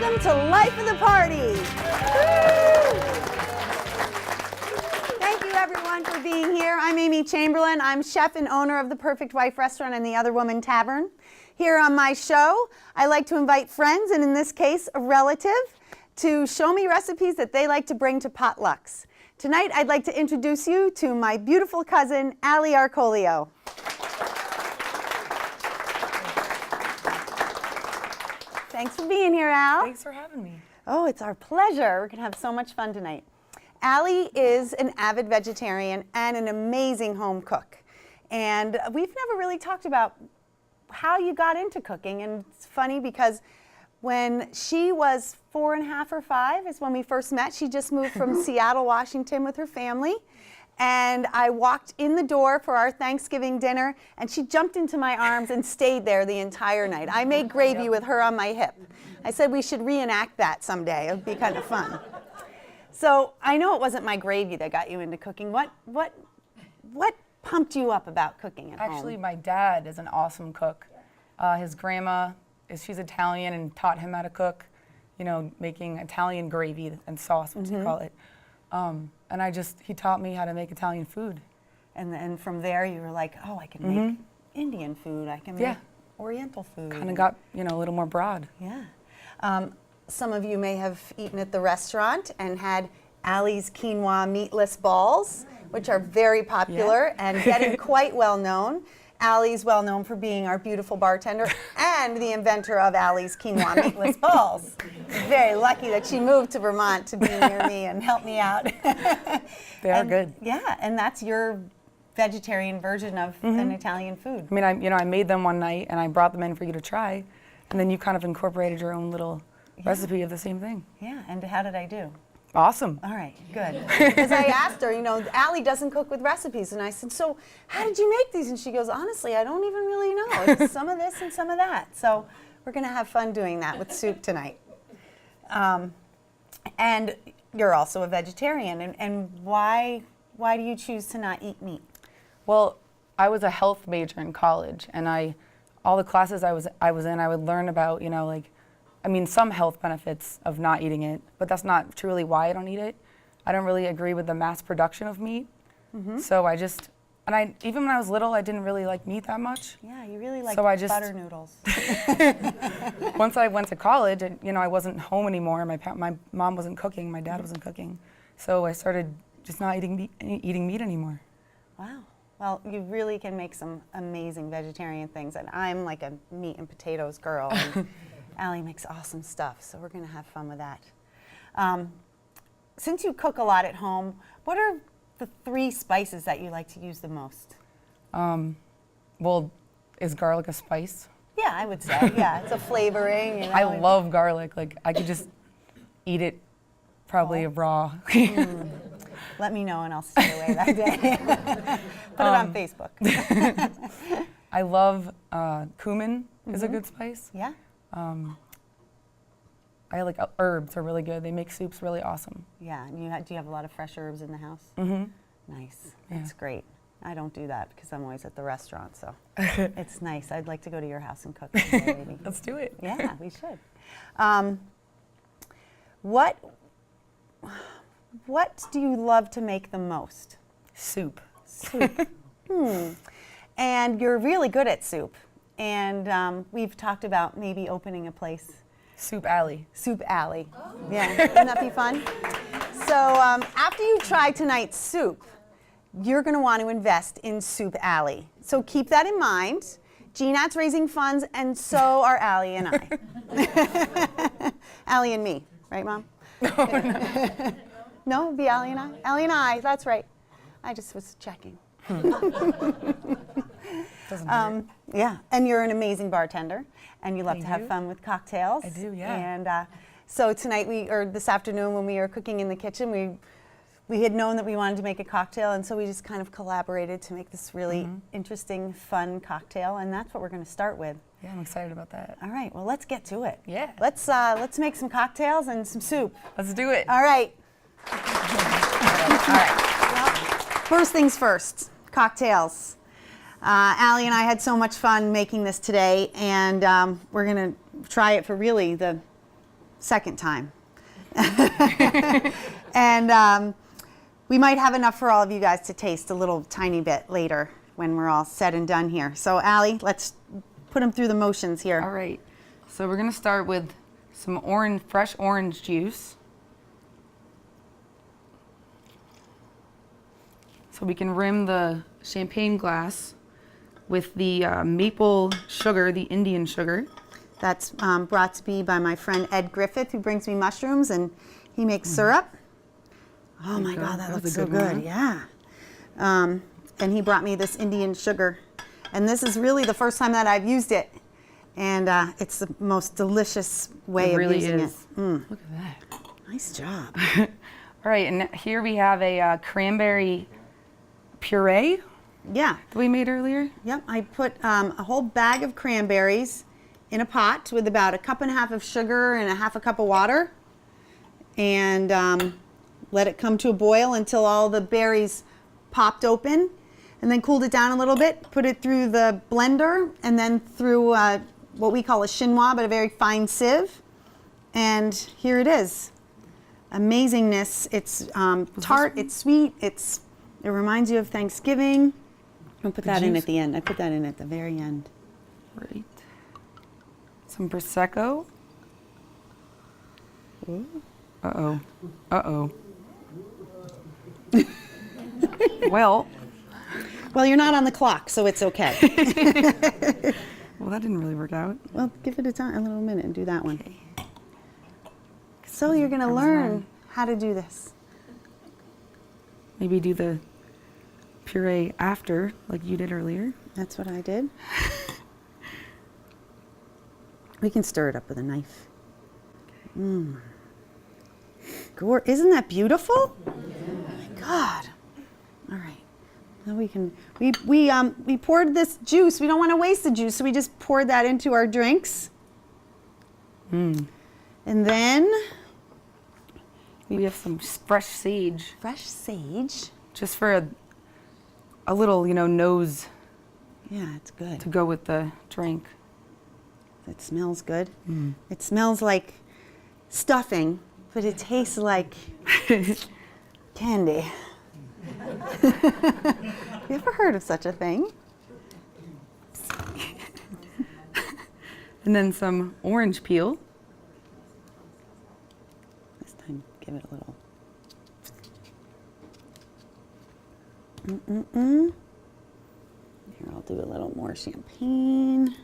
Welcome to Life of the Party. Thank you everyone for being here. I'm Amy Chamberlain. I'm chef and owner of the Perfect Wife Restaurant and the Other Woman Tavern. Here on my show, I like to invite friends, and in this case, a relative, to show me recipes that they like to bring to potlucks. Tonight, I'd like to introduce you to my beautiful cousin, Allie Arcoleo. Thanks for being here, Al. Thanks for having me. Oh, it's our pleasure. We're going to have so much fun tonight. Allie is an avid vegetarian and an amazing home cook. And we've never really talked about how you got into cooking. And it's funny because when she was 4.5 or 5 is when we first met. She just moved from Seattle, Washington with her family. And I walked in the door for our Thanksgiving dinner, and she jumped into my arms and stayed there the entire night. I made gravy with her on my hip. I said we should reenact that someday. It would be kind of fun. So I know it wasn't my gravy that got you into cooking. What pumped you up about cooking at home? Actually, my dad is an awesome cook. His grandma, she's Italian and taught him how to cook, you know, making Italian gravy and sauce, what you call it. And he taught me how to make Italian food. And then from there you were like, oh, I can make Indian food, I can make Oriental food. Kind of got, you know, a little more broad. Yeah. Some of you may have eaten at the restaurant and had Allie's quinoa meatless balls, which are very popular and getting quite well known. Allie's well known for being our beautiful bartender and the inventor of Allie's quinoa meatless balls. Very lucky that she moved to Vermont to be near me and help me out. They are good. Yeah, and that's your vegetarian version of an Italian food. I mean, I made them one night and I brought them in for you to try, and then you kind of incorporated your own little recipe of the same thing. Yeah, and how did I do? Awesome. All right, good. Because I asked her, you know, Allie doesn't cook with recipes, and I said, so how did you make these? And she goes, honestly, I don't even really know. It's some of this and some of that. So we're going to have fun doing that with soup tonight. And you're also a vegetarian, and why do you choose to not eat meat? Well, I was a health major in college, and all the classes I was in, I would learn about, you know, like, I mean, some health benefits of not eating it, but that's not truly why I don't eat it. I don't really agree with the mass production of meat. So even when I was little, I didn't really like meat that much. Yeah, you really like butter noodles. Once I went to college, and, you know, I wasn't home anymore. My mom wasn't cooking, my dad wasn't cooking. So I started just not eating meat anymore. Wow. Well, you really can make some amazing vegetarian things, and I'm like a meat and potatoes girl. And Allie makes awesome stuff, so we're going to have fun with that. Since you cook a lot at home, what are the 3 spices that you like to use the most? Well, is garlic a spice? Yeah, I would say. Yeah, it's a flavoring. You know, I love garlic. Like, I could just eat it probably raw. Let me know and I'll stay away that day. Put it on Facebook. I love cumin is a good spice. Yeah. I like herbs are really good. They make soups really awesome. Yeah, and do you have a lot of fresh herbs in the house? Nice. Yeah. That's great. I don't do that because I'm always at the restaurant, so it's nice. I'd like to go to your house and cook someday, maybe. Let's do it. Yeah, we should. What do you love to make the most? Soup. Soup. And you're really good at soup. And we've talked about maybe opening a place. Soup Alley. Soup Alley. Oh. Yeah, wouldn't that be fun? So after you try tonight's soup, you're going to want to invest in Soup Alley. So keep that in mind. GNAT's raising funds, and so are Allie and I. Allie and me, right, Mom? No. No, it'd be Allie and I. Allie and I, that's right. I just was checking. Doesn't hurt. Yeah, and you're an amazing bartender, and you love to have fun with cocktails. I do, yeah. And so tonight, or this afternoon when we were cooking in the kitchen, we had known that we wanted to make a cocktail, and so we just kind of collaborated to make this really interesting, fun cocktail, and that's what we're going to start with. Yeah, I'm excited about that. All right, well, let's get to it. Yeah. Let's make some cocktails and some soup. Let's do it. All right. All right. Well, first things first, cocktails. Allie and I had so much fun making this today, and we're going to try it for really the second time. And we might have enough for all of you guys to taste a little tiny bit later when we're all said and done here. So Allie, let's put them through the motions here. All right. So we're gonna start with some fresh orange juice. So we can rim the champagne glass with the maple sugar, the Indian sugar. That's brought to me by my friend Ed Griffith, who brings me mushrooms, and he makes syrup. Oh my God, that looks so good. Yeah. And he brought me this Indian sugar. And this is really the first time that I've used it. And it's the most delicious way of using it. Look at that. Nice job. All right, and here we have a cranberry puree Yeah. that we made earlier. Yep. I put a whole bag of cranberries in a pot with about 1.5 cups of sugar and 1/2 cup of water. And let it come to a boil until all the berries popped open. And then cooled it down a little bit, put it through the blender, and then through what we call a chinois, but a very fine sieve. And here it is. Amazingness. It's tart, it's sweet, it reminds you of Thanksgiving. I'll put that in at the end. I put that in at the very end. Right. Some Prosecco. Uh-oh. Uh-oh. Well, you're not on the clock, so it's okay. well, that didn't really work out. Well, give it a little minute and do that one. So you're going to learn how to do this. Maybe do the puree after, like you did earlier. That's what I did. We can stir it up with a knife. Isn't that beautiful? Oh my God. All right. Now we can, we poured this juice. We don't want to waste the juice, so we just poured that into our drinks. And then we have some fresh sage. Fresh sage. Just for a little, nose. Yeah, it's good. To go with the drink. It smells good. It smells like stuffing, but it tastes like candy. You ever heard of such a thing? And then some orange peel. This time, give it a little. Here, I'll do a little more champagne.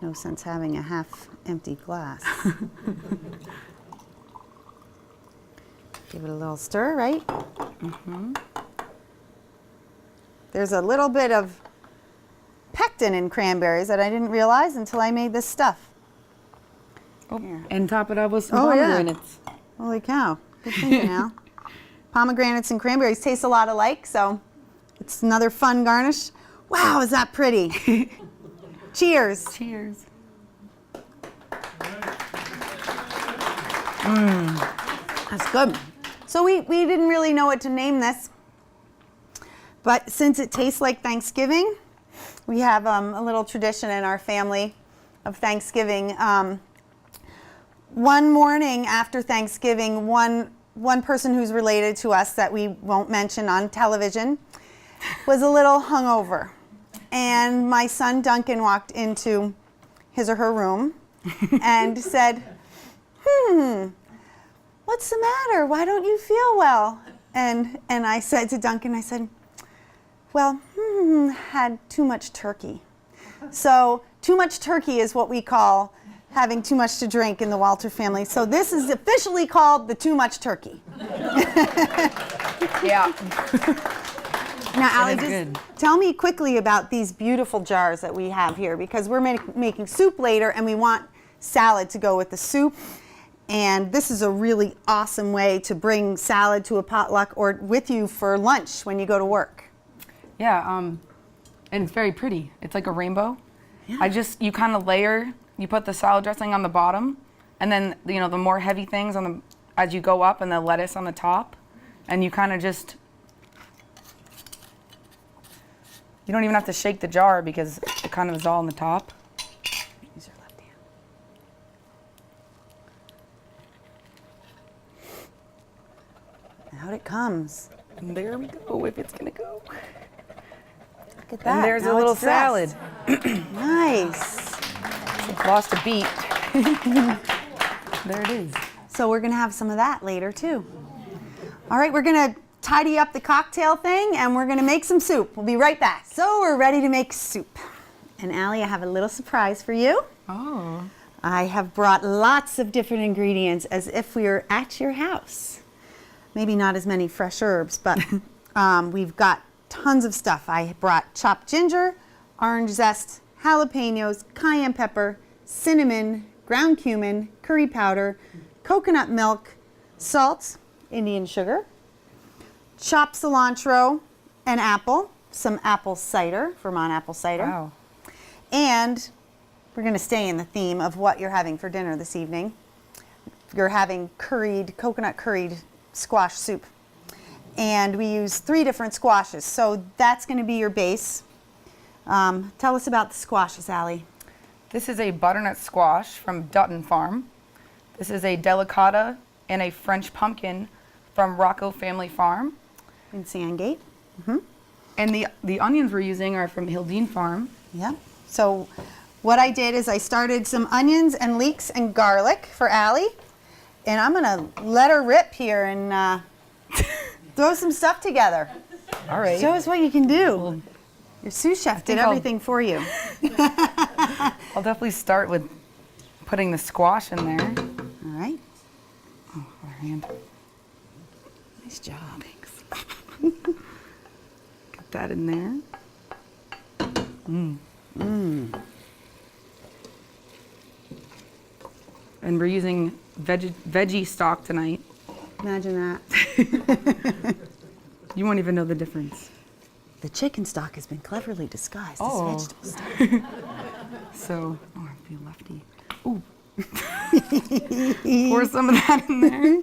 No sense having a half-empty glass. Give it a little stir, right? There's a little bit of pectin in cranberries that I didn't realize until I made this stuff. Oh, and top it up with some pomegranates. Yeah. Holy cow. Good thinking, Al. Pomegranates and cranberries taste a lot alike, so it's another fun garnish. Wow, is that pretty? Cheers. Cheers. That's good. So we didn't really know what to name this, but since it tastes like Thanksgiving, we have a little tradition in our family of Thanksgiving. One morning after Thanksgiving, one person who's related to us that we won't mention on television was a little hungover. And my son Duncan walked into his or her room and said, what's the matter? Why don't you feel well? And I said to Duncan, I said, well, had too much turkey. So too much turkey is what we call having too much to drink in the Walter family. So this is officially called the too much turkey. Yeah. Now, Allie, just tell me quickly about these beautiful jars that we have here, because we're making soup later and we want salad to go with the soup. And this is a really awesome way to bring salad to a potluck or with you for lunch when you go to work. Yeah, and it's very pretty. It's like a rainbow. Yeah. You kind of layer, you put the salad dressing on the bottom, and then, the more heavy things as you go up, and the lettuce on the top, and you kind of just, you don't even have to shake the jar because it kind of is all on the top. Use your left hand. Out it comes. And there we go, if it's gonna go. Look at that. And there's Now a little it's dressed. salad. Nice. It's lost a beat. There it is. So we're gonna have some of that later too. All right, we're gonna tidy up the cocktail thing and we're gonna make some soup. We'll be right back. So we're ready to make soup. And Allie, I have a little surprise for you. Oh. I have brought lots of different ingredients as if we were at your house. Maybe not as many fresh herbs, but we've got tons of stuff. I brought chopped ginger, orange zest, jalapenos, cayenne pepper, cinnamon, ground cumin, curry powder, coconut milk, salt, Indian sugar, chopped cilantro, and apple, some apple cider, Vermont apple cider. Wow. And we're going to stay in the theme of what you're having for dinner this evening. You're having coconut curried squash soup. And we use 3 different squashes. So that's going to be your base. Tell us about the squashes, Allie. This is a butternut squash from Dutton Farm. This is a delicata and a French pumpkin from Rocco Family Farm. In Sandgate. And the onions we're using are from Hildene Farm. Yeah. So what I did is I started some onions and leeks and garlic for Allie. And I'm going to let her rip here and throw some stuff together. All right. Show us what you can do. Your sous chef did everything for you. I'll definitely start with putting the squash in there. All right. Oh, our hand. Nice job. Thanks. Get that in there. And we're using veggie stock tonight. Imagine that. You won't even know the difference. The chicken stock has been cleverly disguised as Oh. vegetable stock. So, oh, I'd be lefty. Ooh. Pour some of that in there.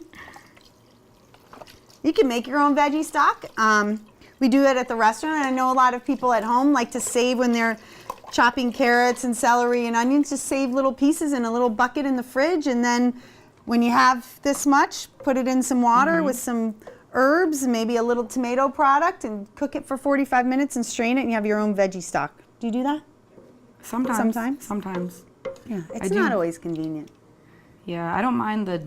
You can make your own veggie stock. We do it at the restaurant, and I know a lot of people at home like to save when they're chopping carrots and celery and onions, just save little pieces in a little bucket in the fridge, and then when you have this much, put it in some water with some herbs, maybe a little tomato product, and cook it for 45 minutes and strain it, and you have your own veggie stock. Do you do that? Sometimes. Yeah, I it's do. not always convenient. Yeah, I don't mind the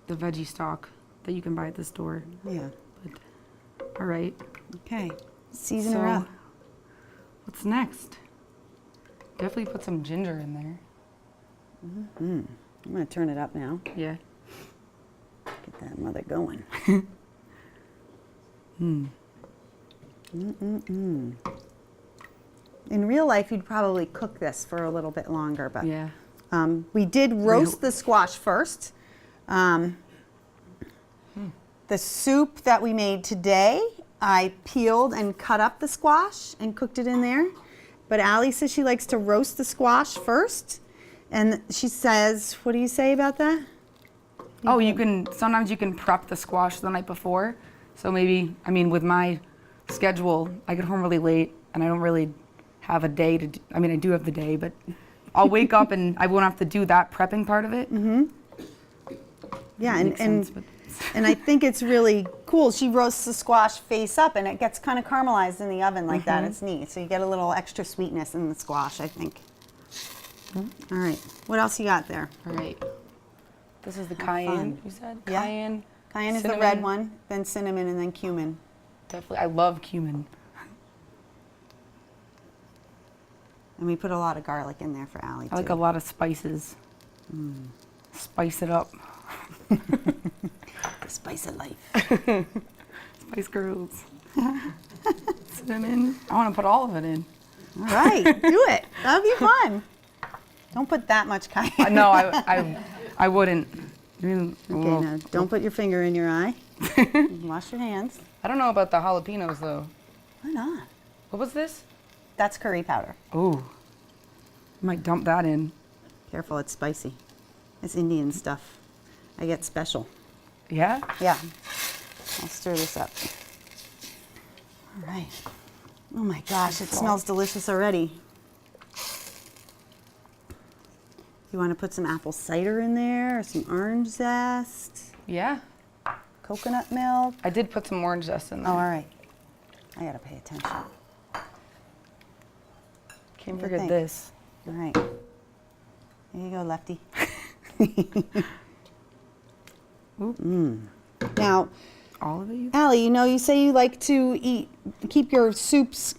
veggie stock that you can buy at the store. Yeah. But, all right. Okay. Season her up. What's next? Definitely put some ginger in there. I'm going to turn it up now. Yeah. Get that mother going. In real life, you'd probably cook this for a little bit longer, but Yeah. we did roast the squash first. The soup that we made today, I peeled and cut up the squash and cooked it in there. But Allie says she likes to roast the squash first. And she says, what do you say about that? Oh, sometimes you can prep the squash the night before. So maybe, with my schedule, I get home really late and I don't really have a day to, I do have the day, but I'll wake up and I won't have to do that prepping part of it. Yeah, Makes sense, but- and I think it's really cool. She roasts the squash face up and it gets kind of caramelized in the oven like that. It's neat. So you get a little extra sweetness in the squash, I think. All right, what else you got there? All right. This is the cayenne, fun. you said? Yeah. Cayenne. Cayenne is the cinnamon. red one, then cinnamon, and then cumin. Definitely. I love cumin. And we put a lot of garlic in there for Allie, I like too. a lot of spices. Spice it up. The spice of life. Spice girls. Cinnamon. I want to put all of it in. All right, do it. That'll be fun. Don't put that much cayenne. No, I wouldn't. Okay, now don't put your finger in your eye. Wash your hands. I don't know about the jalapenos though. Why not? What was this? That's curry powder. Oh, I might dump that in. Careful, it's spicy. It's Indian stuff. I get special. Yeah? Yeah. I'll stir this up. All right. Oh my gosh, it smells delicious already. You want to put some apple cider in there or some orange zest? Yeah. coconut milk. I did put some orange zest in there. Oh, all right. I gotta pay attention. Can't What do you forget think? this. All right. Here you go, Lefty. Now, All of it? Allie, you say you like to keep your soups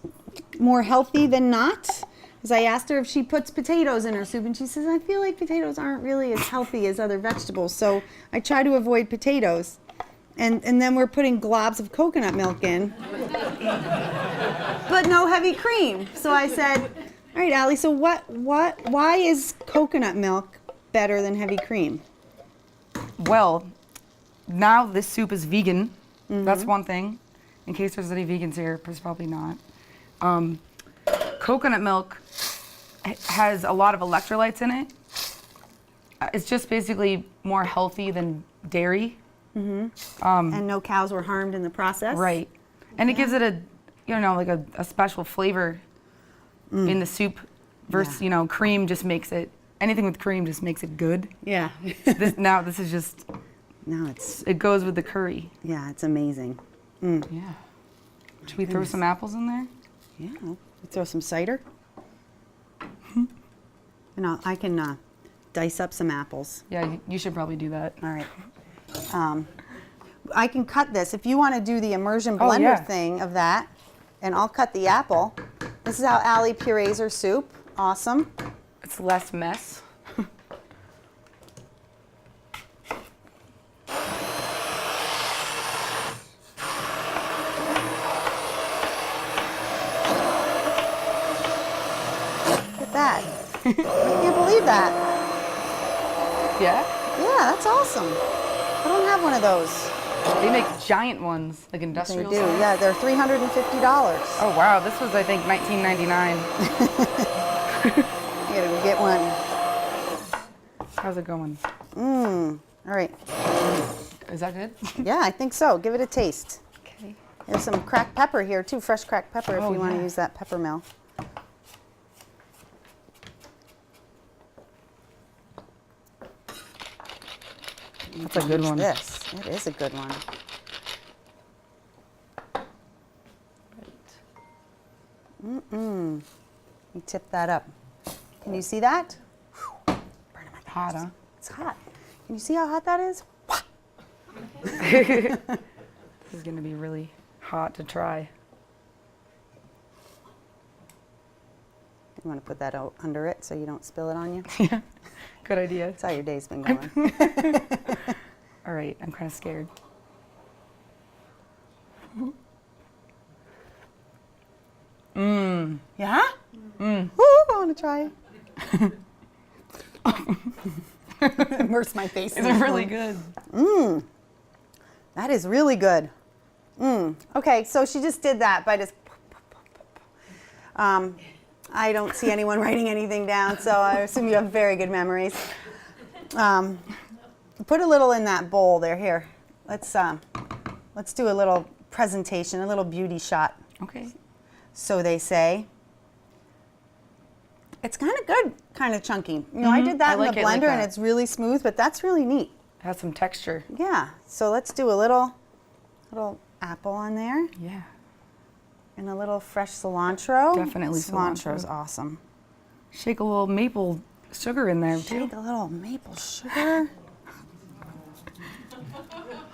more healthy than not. Because I asked her if she puts potatoes in her soup, and she says, I feel like potatoes aren't really as healthy as other vegetables, so I try to avoid potatoes. And then we're putting globs of coconut milk in, but no heavy cream. So I said, all right, Allie, so why is coconut milk better than heavy cream? Well, now this soup is vegan. That's one thing. In case there's any vegans here, there's probably not. Coconut milk has a lot of electrolytes in it. It's just basically more healthy than dairy. And no cows were harmed in the process? Right. And it gives it a special flavor in the soup versus, cream just makes it, anything with cream just makes it good. Yeah. This is just, Now it goes with the curry. yeah, it's amazing. Yeah. Should we throw some apples in there? Yeah. We throw some cider. I can dice up some apples. Yeah, you should probably do that. All right. I can cut this if you want to do the immersion Oh, blender yeah. thing of that, and I'll cut the apple. This is how Allie purees her soup. Awesome. It's less mess. Look at that. I can't believe that. Yeah? Yeah, that's awesome. I don't have one of those. They make giant ones, like They industrial. do. size. Yeah, they're $350. Oh wow, this was I think 1999. I gotta go get one. How's it going? All right. Is that good? Yeah, I think so. Give it a taste. Okay. There's some cracked pepper here too, fresh cracked pepper if Oh, you want to yeah. use that pepper mill. That's a good one. This, it is a good one. You tip that up. Can you see that? Whew. Burning my Hot, fingers. huh? It's hot. Can you see how hot that is? This is gonna be really hot to try. You want to put that out under it so you don't spill it on you? Yeah. Good idea. That's how your day's been going. All right, I'm kind of scared. Yeah? Ooh, I want to try it. Immerse my face in It's it. really good. That is really good. Okay, so she just did that by just. I don't see anyone writing anything down, so I assume you have very good memories. Put a little in that bowl there. Here, let's do a little presentation, a little beauty shot. Okay. So they say. It's kind of good, kind of chunky. I did that I in like the it like blender, and that. it's really smooth, but that's really neat. It has some texture. Yeah. So let's do a little apple on there. Yeah. And a little fresh cilantro. Definitely Cilantro's cilantro. awesome. Shake a little maple sugar in there too. Shake a little maple sugar.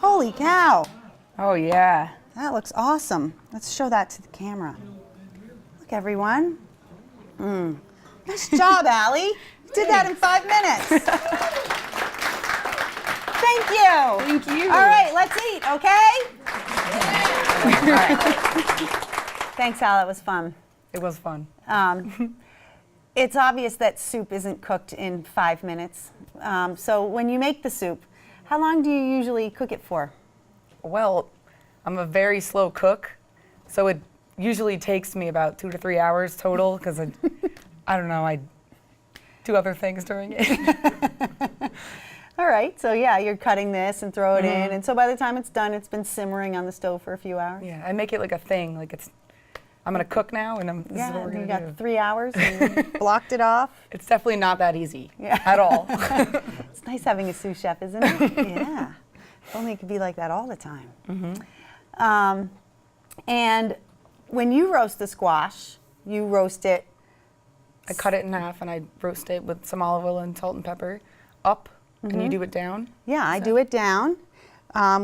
Holy cow. Oh yeah. That looks awesome. Let's show that to the camera. Look, everyone. Nice job, Allie. You did that in 5 minutes. Thank you. Thank you. All right, let's eat, okay? All right. Thanks, Al. That was fun. It was fun. It's obvious that soup isn't cooked in 5 minutes. So when you make the soup, how long do you usually cook it for? Well, I'm a very slow cook, so it usually takes me about 2 to 3 hours total because I don't know, I do other things during it. All right, so yeah, you're cutting this and throw it in, and so by the time it's done, it's been simmering on the stove for a few hours. Yeah, I make it like a thing, like I'm gonna cook now, and this is what we're you gonna got do. 3 hours and you blocked it off. It's definitely not that easy Yeah. at all. It's nice having a sous chef, isn't it? Yeah. only it could be like that all the time. And when you roast the squash, you roast it. I cut it in half and I roast it with some olive oil and salt and pepper up, and you do it down. Yeah, I do it down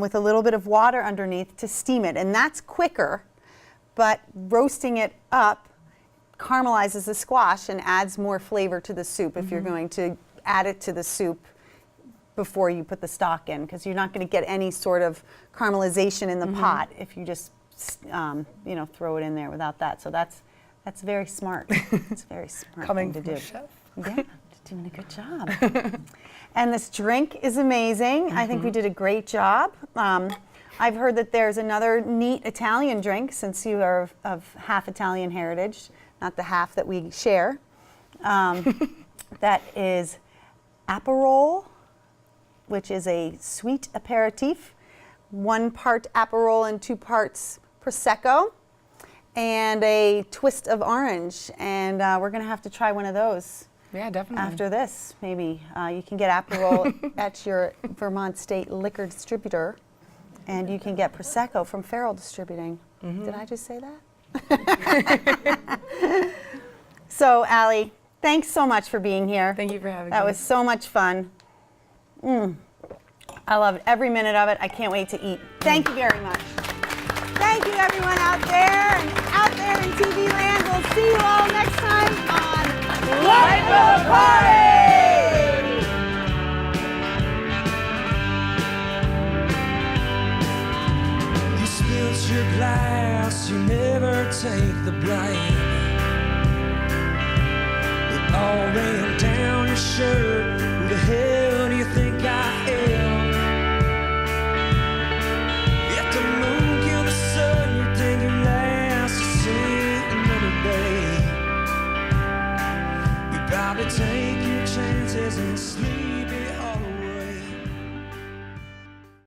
with a little bit of water underneath to steam it, and that's quicker. But roasting it up caramelizes the squash and adds more flavor to the soup if you're going to add it to the soup before you put the stock in, because you're not going to get any sort of caramelization in the pot if you just throw it in there without that. So that's very smart. It's a very smart Coming thing from to a do. chef. Yeah, you're doing a good job. And this drink is amazing. I think we did a great job. I've heard that there's another neat Italian drink, since you are of half Italian heritage, not the half that we share. That is Aperol, which is a sweet aperitif. 1 part Aperol and 2 parts Prosecco, and a twist of orange. And we're going to have to try one of those. Yeah, definitely. After this, maybe. You can get Aperol at your Vermont State liquor distributor, and you can get Prosecco from Farrell Distributing. Did I just say that? So, Allie, thanks so much for being here. Thank you for having me. That was so much fun. I loved every minute of it. I can't wait to eat. Thank you very much. Thank you, everyone out there and out there in TV land. We'll see you all next time on Life of the Party! You spilled your glass, you never take the blame. It all ran down your shirt. Who the hell do you think I am? If the moon killed the sun, you'd think it lasts to see another day. You probably take